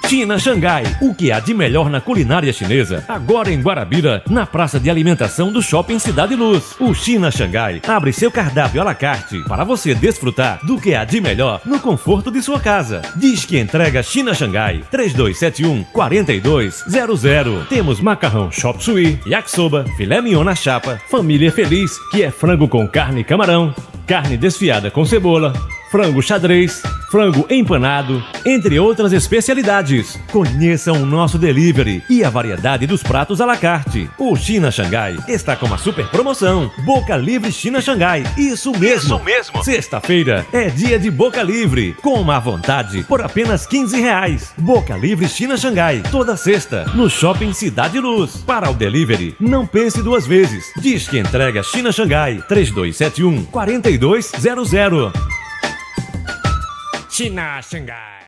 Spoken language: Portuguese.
China Xangai, o que há de melhor na culinária chinesa, agora em Guarabira, na praça de alimentação do Shopping Cidade Luz. O China Xangai abre seu cardápio à la carte para você desfrutar do que há de melhor no conforto de sua casa. Diz que entrega China Xangai, 3271-4200. Temos macarrão chop suey, yakisoba, filé mignon na chapa, família feliz, que é frango com carne e camarão, carne desfiada com cebola, frango xadrez, frango empanado, entre outras especialidades. Conheçam o nosso delivery e a variedade dos pratos à la carte. O China Xangai está com uma super promoção. Boca Livre China Xangai. Isso mesmo. Isso mesmo. Sexta-feira é dia de Boca Livre. Coma à vontade por apenas R$15. Boca Livre China Xangai. Toda sexta no Shopping Cidade Luz. Para o delivery, não pense duas vezes. Diz que entrega China Xangai. 3271-4200. China Xangai.